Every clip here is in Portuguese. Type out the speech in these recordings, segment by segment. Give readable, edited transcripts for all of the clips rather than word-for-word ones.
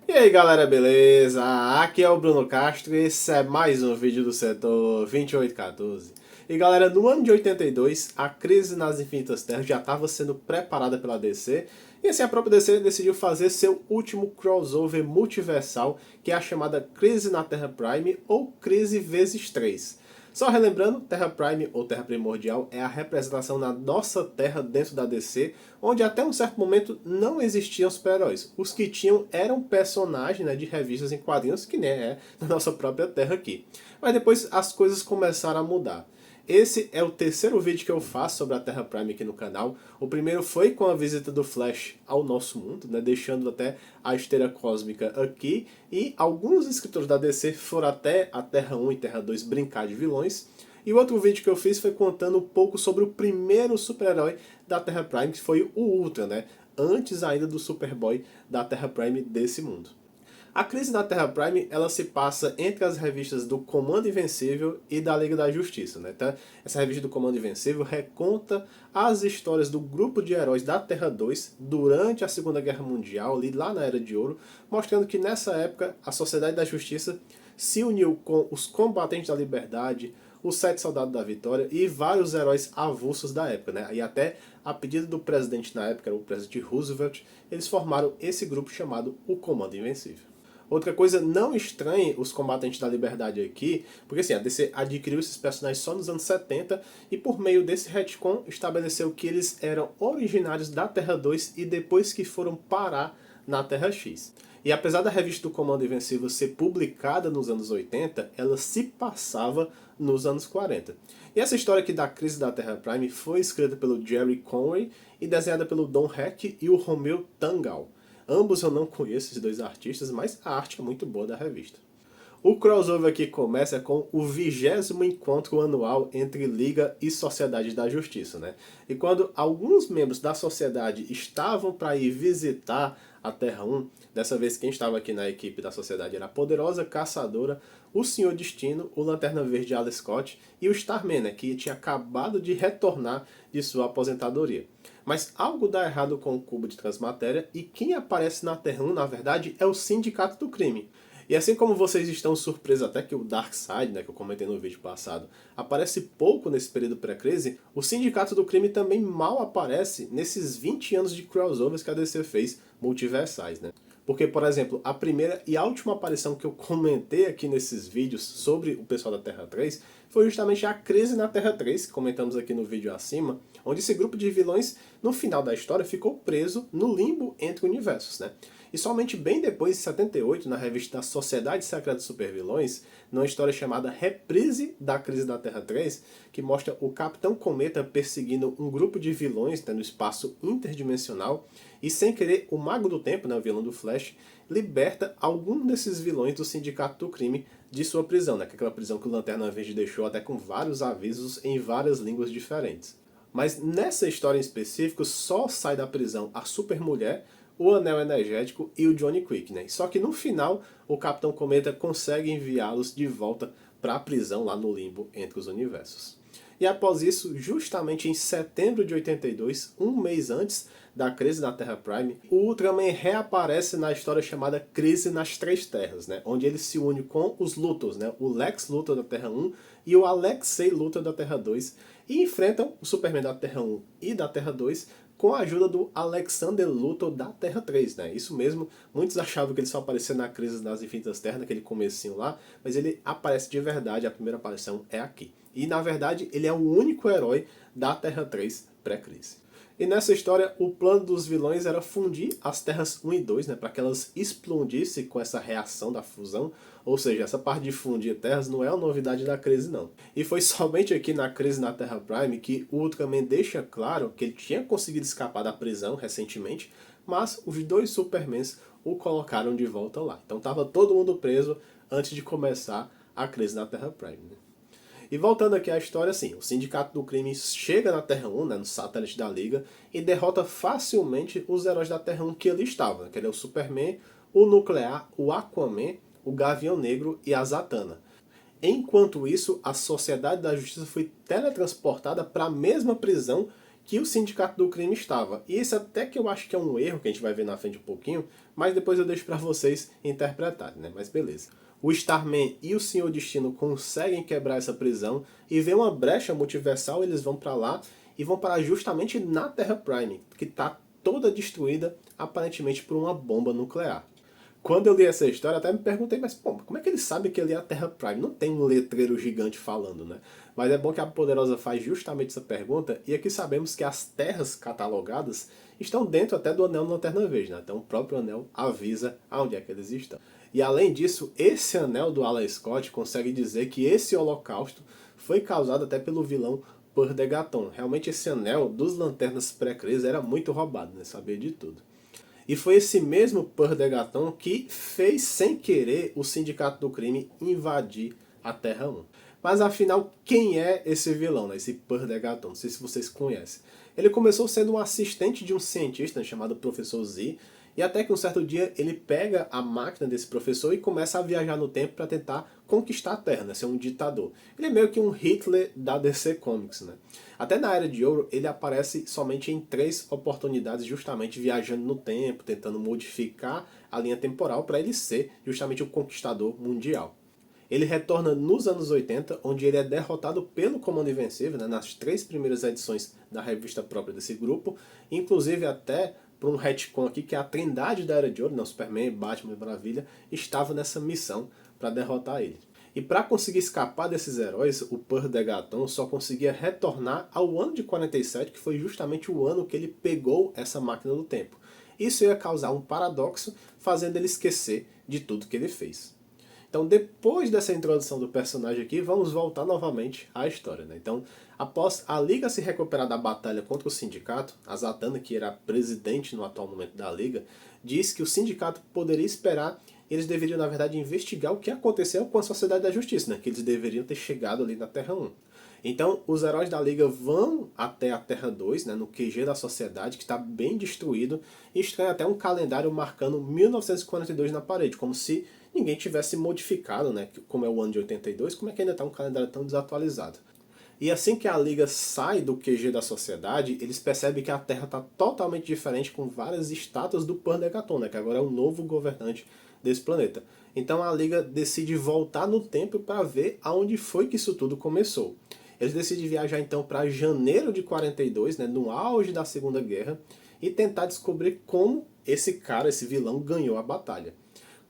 E aí galera, beleza? Aqui é o Bruno Castro e esse é mais um vídeo do setor 2814. E galera, no ano de 82, a crise nas Infinitas Terras já estava sendo preparada pela DC, e assim a própria DC decidiu fazer seu último crossover multiversal, que é a chamada Crise na Terra Prime ou Crise vezes 3. Só relembrando, Terra Prime ou Terra Primordial é a representação na nossa Terra dentro da DC, onde até um certo momento não existiam super-heróis. Os que tinham eram personagens, né, de revistas em quadrinhos, que nem é na nossa própria Terra aqui. Mas depois as coisas começaram a mudar. Esse é o terceiro vídeo que eu faço sobre a Terra Prime aqui no canal. O primeiro foi com a visita do Flash ao nosso mundo, né, deixando até a esteira cósmica aqui. E alguns escritores da DC foram até a Terra 1 e Terra 2 brincar de vilões. E o outro vídeo que eu fiz foi contando um pouco sobre o primeiro super-herói da Terra Prime, que foi o Ultra, né, antes ainda do Superboy da Terra Prime desse mundo. A crise na Terra Prime ela se passa entre as revistas do Comando Invencível e da Liga da Justiça. Né? Então, essa revista do Comando Invencível reconta as histórias do grupo de heróis da Terra 2 durante a Segunda Guerra Mundial, ali lá na Era de Ouro, mostrando que nessa época a Sociedade da Justiça se uniu com os Combatentes da Liberdade, os Sete Soldados da Vitória e vários heróis avulsos da época. Né? E até a pedido do presidente na época, o presidente Roosevelt, eles formaram esse grupo chamado o Comando Invencível. Outra coisa, não estranhe os Combatentes da Liberdade aqui, porque assim, a DC adquiriu esses personagens só nos anos 70 e por meio desse retcon estabeleceu que eles eram originários da Terra 2 e depois que foram parar na Terra X. E apesar da revista do Comando Invencível ser publicada nos anos 80, ela se passava nos anos 40. E essa história aqui da crise da Terra Prime foi escrita pelo Jerry Conway e desenhada pelo Don Heck e o Romeu Tanghal. Ambos eu não conheço, esses dois artistas, mas a arte é muito boa da revista. O crossover aqui começa com o 20º encontro anual entre Liga e Sociedade da Justiça. Né? E quando alguns membros da sociedade estavam para ir visitar a Terra 1, dessa vez quem estava aqui na equipe da sociedade era a Poderosa Caçadora, o Senhor Destino, o Lanterna Verde Alex Scott e o Starman, né, que tinha acabado de retornar de sua aposentadoria. Mas algo dá errado com o cubo de transmatéria e quem aparece na Terra 1, na verdade, é o Sindicato do Crime. E assim como vocês estão surpresos até que o Darkseid, né, que eu comentei no vídeo passado, aparece pouco nesse período pré-crise, o Sindicato do Crime também mal aparece nesses 20 anos de crossovers que a DC fez multiversais. Né? Porque, por exemplo, a primeira e a última aparição que eu comentei aqui nesses vídeos sobre o pessoal da Terra 3 foi justamente a crise na Terra 3, que comentamos aqui no vídeo acima, onde esse grupo de vilões, no final da história, ficou preso no limbo entre universos. Né? E somente bem depois, em 78, na revista Sociedade Secreta de Supervilões, numa história chamada Reprise da Crise da Terra 3, que mostra o Capitão Cometa perseguindo um grupo de vilões, né, no espaço interdimensional, e sem querer o Mago do Tempo, né, o vilão do Flash, liberta algum desses vilões do Sindicato do Crime de sua prisão, né, que é aquela prisão que o Lanterna Verde deixou até com vários avisos em várias línguas diferentes. Mas nessa história em específico, só sai da prisão a Supermulher, o Anel Energético e o Johnny Quick. Né? Só que no final, o Capitão Cometa consegue enviá-los de volta para a prisão lá no limbo entre os universos. E após isso, justamente em setembro de 82, um mês antes da crise da Terra Prime, o Ultraman reaparece na história chamada Crise nas Três Terras, né? Onde ele se une com os Luthors, né? O Lex Luthor da Terra 1 e o Alexei Luthor da Terra 2, e enfrentam o Superman da Terra 1 e da Terra 2 com a ajuda do Alexander Luthor da Terra 3, né? Isso mesmo, muitos achavam que ele só aparecia na Crise das Infinitas Terras, naquele comecinho lá, mas ele aparece de verdade, a primeira aparição é aqui. E na verdade, ele é o único herói da Terra 3 pré-crise. E nessa história, o plano dos vilões era fundir as Terras 1 e 2, né, para que elas explodissem com essa reação da fusão. Ou seja, essa parte de fundir terras não é uma novidade da crise não. E foi somente aqui na crise na Terra Prime que o Ultraman deixa claro que ele tinha conseguido escapar da prisão recentemente, mas os dois Supermans o colocaram de volta lá. Então estava todo mundo preso antes de começar a crise na Terra Prime. Né? E voltando aqui à história, assim, o Sindicato do Crime chega na Terra 1, né, no satélite da Liga, e derrota facilmente os heróis da Terra 1 que ali estavam, né, que era o Superman, o Nuclear, o Aquaman, o Gavião Negro e a Zatanna. Enquanto isso, a Sociedade da Justiça foi teletransportada para a mesma prisão que o Sindicato do Crime estava. E isso até que eu acho que é um erro, que a gente vai ver na frente um pouquinho, mas depois eu deixo para vocês interpretarem, né? Mas beleza. O Starman e o Senhor Destino conseguem quebrar essa prisão e vê uma brecha multiversal, eles vão para lá e vão parar justamente na Terra Prime, que está toda destruída aparentemente por uma bomba nuclear. Quando eu li essa história, até me perguntei, mas pô, como é que ele sabe que ele é a Terra Prime? Não tem um letreiro gigante falando, né? Mas é bom que a Poderosa faz justamente essa pergunta, e aqui sabemos que as terras catalogadas estão dentro até do Anel Lanterna Verde, né? Então o próprio anel avisa aonde é que eles estão. E além disso, esse anel do Alan Scott consegue dizer que esse holocausto foi causado até pelo vilão Purdegaton. Realmente esse anel dos Lanternas pré-crise era muito roubado, né? Sabia de tudo. E foi esse mesmo Purdegaton que fez sem querer o Sindicato do Crime invadir a Terra 1. Mas afinal, quem é esse vilão, né? Esse Purdegaton? Não sei se vocês conhecem. Ele começou sendo um assistente de um cientista chamado Professor Z, e até que um certo dia ele pega a máquina desse professor e começa a viajar no tempo para tentar conquistar a Terra, né? Ser um ditador. Ele é meio que um Hitler da DC Comics, né? Até na Era de Ouro ele aparece somente em 3 oportunidades, justamente viajando no tempo, tentando modificar a linha temporal para ele ser justamente o conquistador mundial. Ele retorna nos anos 80, onde ele é derrotado pelo Comando Invencível, né, nas 3 primeiras edições da revista própria desse grupo, inclusive até por um retcon aqui, que a Trindade da Era de Ouro, né, Superman, Batman e Maravilha, estava nessa missão para derrotar ele. E para conseguir escapar desses heróis, o Purdegaton só conseguia retornar ao ano de 47, que foi justamente o ano que ele pegou essa máquina do tempo. Isso ia causar um paradoxo, fazendo ele esquecer de tudo que ele fez. Então, depois dessa introdução do personagem aqui, vamos voltar novamente à história, né? Então, após a Liga se recuperar da batalha contra o Sindicato, a Zatanna, que era presidente no atual momento da Liga, diz que o Sindicato poderia esperar e eles deveriam, na verdade, investigar o que aconteceu com a Sociedade da Justiça, né? Que eles deveriam ter chegado ali na Terra 1. Então, os heróis da Liga vão até a Terra 2, né, no QG da Sociedade, que está bem destruído, e estranha até um calendário marcando 1942 na parede, como se ninguém tivesse modificado, né, como é o ano de 82, como é que ainda está um calendário tão desatualizado. E assim que a Liga sai do QG da Sociedade, eles percebem que a Terra está totalmente diferente, com várias estátuas do Purdegaton, né, que agora é o novo governante desse planeta. Então a Liga decide voltar no tempo para ver aonde foi que isso tudo começou. Eles decidem viajar então para janeiro de 42, né, no auge da Segunda Guerra, e tentar descobrir como esse cara, esse vilão, ganhou a batalha.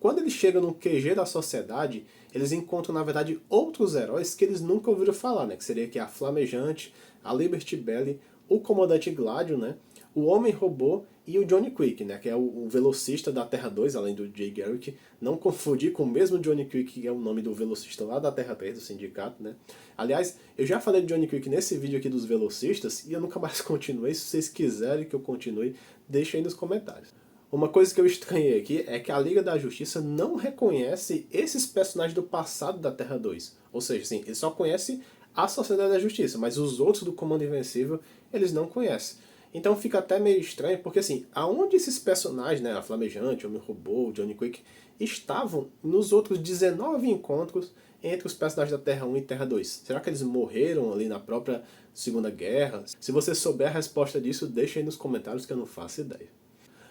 Quando eles chegam no QG da Sociedade, eles encontram, na verdade, outros heróis que eles nunca ouviram falar, né? Que seria aqui a Flamejante, a Liberty Belly, o Comandante Gladio, né? O Homem-Robô e o Johnny Quick, né? Que é o velocista da Terra 2, além do Jay Garrick. Não confundir com o mesmo Johnny Quick, que é o nome do velocista lá da Terra 3, do Sindicato, né? Aliás, eu já falei de Johnny Quick nesse vídeo aqui dos velocistas e eu nunca mais continuei. Se vocês quiserem que eu continue, deixa aí nos comentários. Uma coisa que eu estranhei aqui é que a Liga da Justiça não reconhece esses personagens do passado da Terra 2. Ou seja, assim, ele só conhece a Sociedade da Justiça, mas os outros do Comando Invencível eles não conhecem. Então fica até meio estranho, porque assim, aonde esses personagens, né, a Flamejante, o Homem-Robô, o Johnny Quick, estavam nos outros 19 encontros entre os personagens da Terra 1 e Terra 2? Será que eles morreram ali na própria Segunda Guerra? Se você souber a resposta disso, deixa aí nos comentários que eu não faço ideia.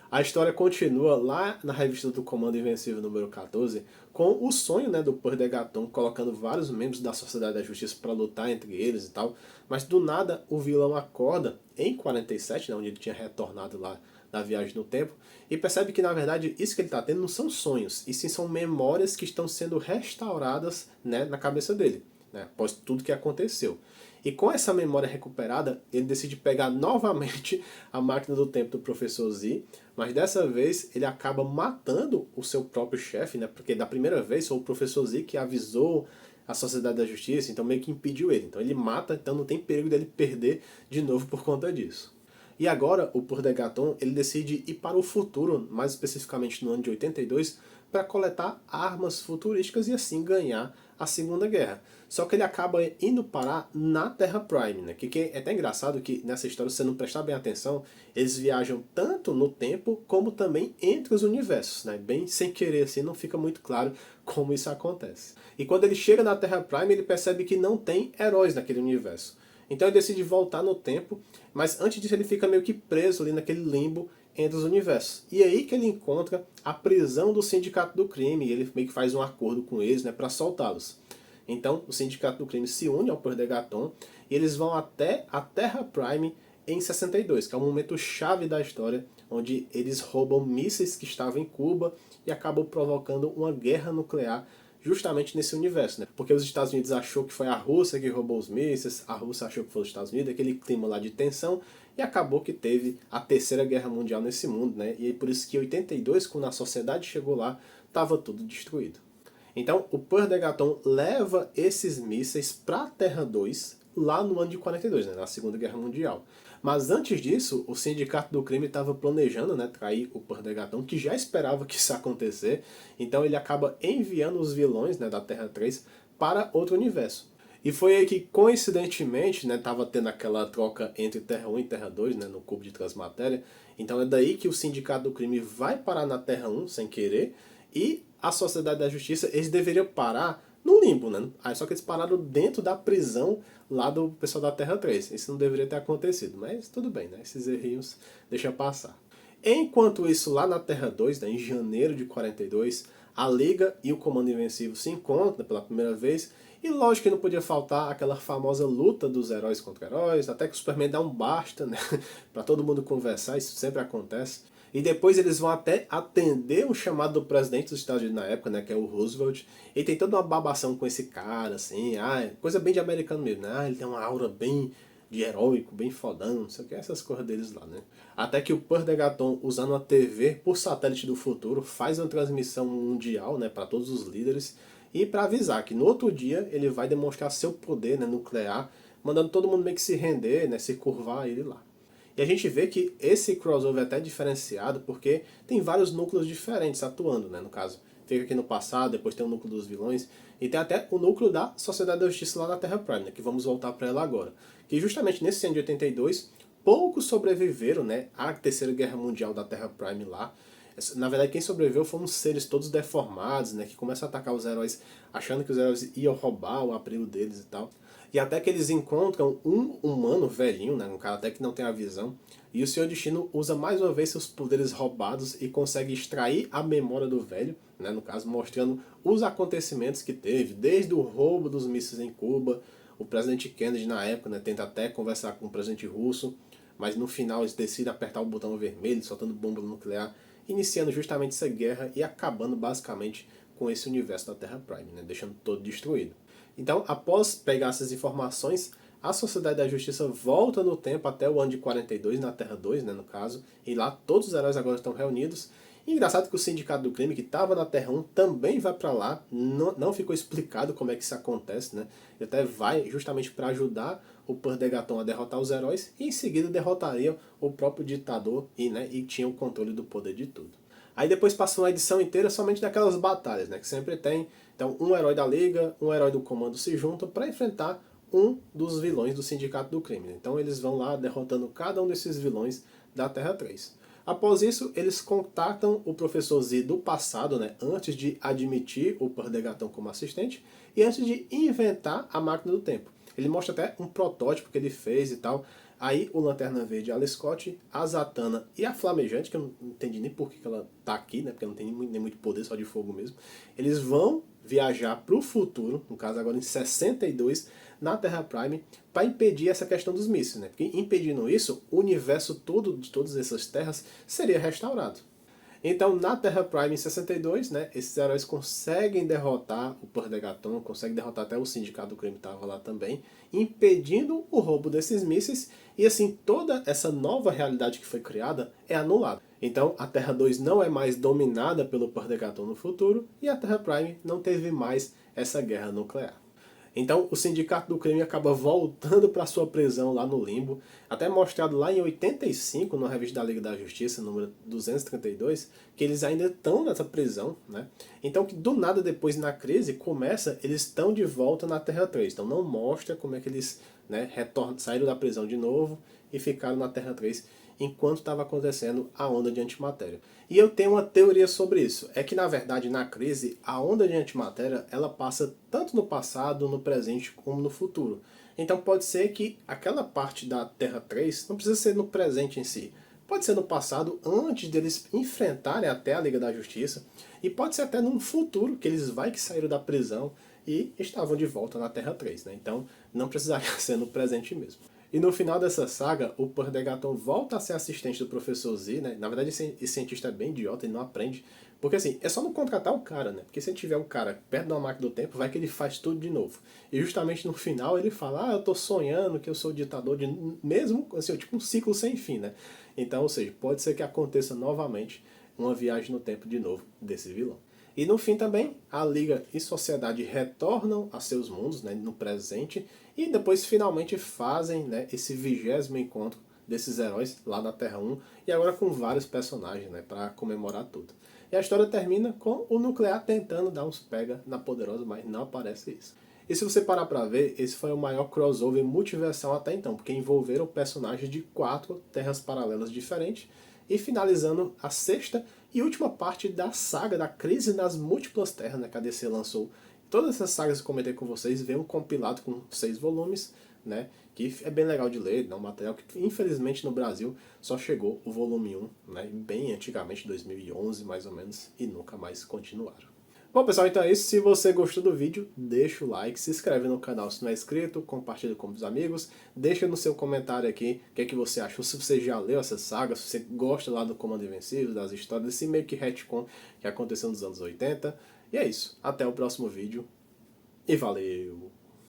A história continua lá na revista do Comando Invencível número 14, com o sonho, né, do Purdegaton colocando vários membros da Sociedade da Justiça para lutar entre eles e tal, mas do nada o vilão acorda em 47, né, onde ele tinha retornado lá da viagem no tempo, e percebe que na verdade isso que ele está tendo não são sonhos, e sim são memórias que estão sendo restauradas, né, na cabeça dele, né, após tudo que aconteceu. E com essa memória recuperada, ele decide pegar novamente a máquina do tempo do Professor Z, mas dessa vez ele acaba matando o seu próprio chefe, né? Porque da primeira vez foi o Professor Z que avisou a Sociedade da Justiça, então meio que impediu ele. Então ele mata, então não tem perigo dele perder de novo por conta disso. E agora o Purdegaton ele decide ir para o futuro, mais especificamente no ano de 82, para coletar armas futurísticas e assim ganhar a Segunda Guerra. Só que ele acaba indo parar na Terra Prime, né? Que é até engraçado que nessa história, se você não prestar bem atenção, eles viajam tanto no tempo como também entre os universos, né? Bem sem querer assim, não fica muito claro como isso acontece. E quando ele chega na Terra Prime, ele percebe que não tem heróis naquele universo. Então ele decide voltar no tempo, mas antes disso ele fica meio que preso ali naquele limbo entre os universos. E é aí que ele encontra a prisão do Sindicato do Crime, e ele meio que faz um acordo com eles, né, para soltá-los. Então o Sindicato do Crime se une ao Perdegaton e eles vão até a Terra Prime em 62, que é um momento chave da história, onde eles roubam mísseis que estavam em Cuba e acabam provocando uma guerra nuclear justamente nesse universo, né? Porque os Estados Unidos achou que foi a Rússia que roubou os mísseis, a Rússia achou que foi os Estados Unidos, aquele clima lá de tensão, e acabou que teve a Terceira Guerra Mundial nesse mundo, né? E é por isso que em 82, quando a sociedade chegou lá, estava tudo destruído. Então o Perdegaton leva esses mísseis para a Terra 2 lá no ano de 42, né, na Segunda Guerra Mundial. Mas antes disso, o Sindicato do Crime estava planejando, né, trair o Perdegaton, que já esperava que isso ia acontecer. Então ele acaba enviando os vilões, né, da Terra 3 para outro universo. E foi aí que, coincidentemente, né, tava tendo aquela troca entre Terra 1 e Terra 2, né, no cubo de transmatéria. Então é daí que o Sindicato do Crime vai parar na Terra 1 sem querer, e a Sociedade da Justiça, eles deveriam parar no limbo, né? Só que eles pararam dentro da prisão lá do pessoal da Terra 3. Isso não deveria ter acontecido, mas tudo bem, né? Esses errinhos deixa passar. Enquanto isso, lá na Terra 2, né, em janeiro de 42, a Liga e o Comando Invencível se encontram pela primeira vez, e lógico que não podia faltar aquela famosa luta dos heróis contra heróis, até que o Superman dá um basta, né, pra todo mundo conversar, isso sempre acontece. E depois eles vão até atender um chamado do presidente dos Estados Unidos na época, né, que é o Roosevelt. E tem toda uma babação com esse cara, assim, coisa bem de americano mesmo, né? Ele tem uma aura bem de heróico, bem fodão, não sei o que, essas coisas deles lá, né? Até que o Perdegaton, usando uma TV por satélite do futuro, faz uma transmissão mundial, né, para todos os líderes, e para avisar que no outro dia ele vai demonstrar seu poder, né, nuclear, mandando todo mundo meio que se render, né, se curvar a ele lá. E a gente vê que esse crossover é até diferenciado porque tem vários núcleos diferentes atuando, né, no caso. Fica aqui no passado, depois tem o núcleo dos vilões, e tem até o núcleo da Sociedade da Justiça lá na Terra Prime, né, que vamos voltar para ela agora. Que justamente nesse ano de 82, poucos sobreviveram, né, à Terceira Guerra Mundial da Terra Prime lá. Na verdade, quem sobreviveu foram seres todos deformados, né, que começam a atacar os heróis achando que os heróis iam roubar o abrigo deles e tal. E até que eles encontram um humano velhinho, né, um cara até que não tem a visão, e o Senhor Destino usa mais uma vez seus poderes roubados e consegue extrair a memória do velho, né, no caso mostrando os acontecimentos que teve, desde o roubo dos mísseis em Cuba, o presidente Kennedy na época, né, tenta até conversar com o presidente russo, mas no final eles decidem apertar o botão vermelho, soltando bomba nuclear, iniciando justamente essa guerra e acabando basicamente com esse universo da Terra Prime, né, deixando todo destruído. Então, após pegar essas informações, a Sociedade da Justiça volta no tempo até o ano de 42, na Terra 2, né, no caso, e lá todos os heróis agora estão reunidos. E engraçado que o Sindicato do Crime, que estava na Terra 1, também vai para lá, não ficou explicado como é que isso acontece, né? Ele até vai justamente para ajudar o Perdegaton a derrotar os heróis, e em seguida derrotaria o próprio ditador e tinha o controle do poder de tudo. Aí depois passa uma edição inteira somente daquelas batalhas, né, que sempre tem. Então um herói da Liga, um herói do Comando se juntam para enfrentar um dos vilões do Sindicato do Crime. Então eles vão lá derrotando cada um desses vilões da Terra 3. Após isso, eles contatam o Professor Z do passado, né, antes de admitir o Perdegaton como assistente e antes de inventar a máquina do tempo. Ele mostra até um protótipo que ele fez e tal. Aí o Lanterna Verde, a Scott, a Zatanna e a Flamejante, que eu não entendi nem por que ela tá aqui, né? Porque ela não tem nem muito poder, só de fogo mesmo. Eles vão viajar pro futuro, no caso agora em 62, na Terra Prime, para impedir essa questão dos mísseis, né? Porque impedindo isso, o universo todo de todas essas terras seria restaurado. Então, na Terra Prime em 62, né, esses heróis conseguem derrotar o Perdegaton, conseguem derrotar até o Sindicato do Crime que estava lá também, impedindo o roubo desses mísseis, e assim, toda essa nova realidade que foi criada é anulada. Então, a Terra 2 não é mais dominada pelo Perdegaton no futuro, e a Terra Prime não teve mais essa guerra nuclear. Então o Sindicato do Crime acaba voltando para sua prisão lá no Limbo, até mostrado lá em 85, na revista da Liga da Justiça, número 232, que eles ainda estão nessa prisão, né? Então que do nada depois na crise começa, eles estão de volta na Terra 3, então não mostra como é que eles, né, saíram da prisão de novo e ficaram na Terra 3 enquanto estava acontecendo a onda de antimatéria. E eu tenho uma teoria sobre isso, é que na verdade na crise a onda de antimatéria ela passa tanto no passado, no presente como no futuro. Então pode ser que aquela parte da Terra 3 não precisa ser no presente em si. Pode ser no passado, antes deles enfrentarem até a Liga da Justiça. E pode ser até num futuro, que eles vai que saíram da prisão e estavam de volta na Terra 3, né? Então não precisaria ser no presente mesmo. E no final dessa saga, o Purdegaton volta a ser assistente do Professor Z, né? Na verdade, esse cientista é bem idiota, ele não aprende. Porque assim, é só não contratar o cara, né? Porque se ele tiver um cara perto de uma máquina do tempo, vai que ele faz tudo de novo. E justamente no final ele fala, eu tô sonhando que eu sou ditador de... Mesmo, assim, tipo um ciclo sem fim, né? Então, ou seja, pode ser que aconteça novamente uma viagem no tempo de novo desse vilão. E no fim também, a Liga e Sociedade retornam a seus mundos, né, no presente, e depois finalmente fazem, né, esse 20º encontro desses heróis lá na Terra 1, e agora com vários personagens, né, para comemorar tudo. E a história termina com o Nuclear tentando dar uns pega na Poderosa, mas não aparece isso. E se você parar pra ver, esse foi o maior crossover multiversal até então, porque envolveram personagens de 4 terras paralelas diferentes, e finalizando a sexta e última parte da saga da Crise nas Múltiplas Terras, né, que a DC lançou. Todas essas sagas que eu comentei com vocês, vem um compilado com 6 volumes, né, que é bem legal de ler, é um material que infelizmente no Brasil só chegou o volume 1, né, bem antigamente, 2011 mais ou menos, e nunca mais continuaram. Bom pessoal, então é isso. Se você gostou do vídeo, deixa o like, se inscreve no canal se não é inscrito, compartilha com os amigos, deixa no seu comentário aqui o que é que você achou, se você já leu essa saga, se você gosta lá do Comando Invencível, das histórias, desse meio que retcon que aconteceu nos anos 80. E é isso, até o próximo vídeo e valeu!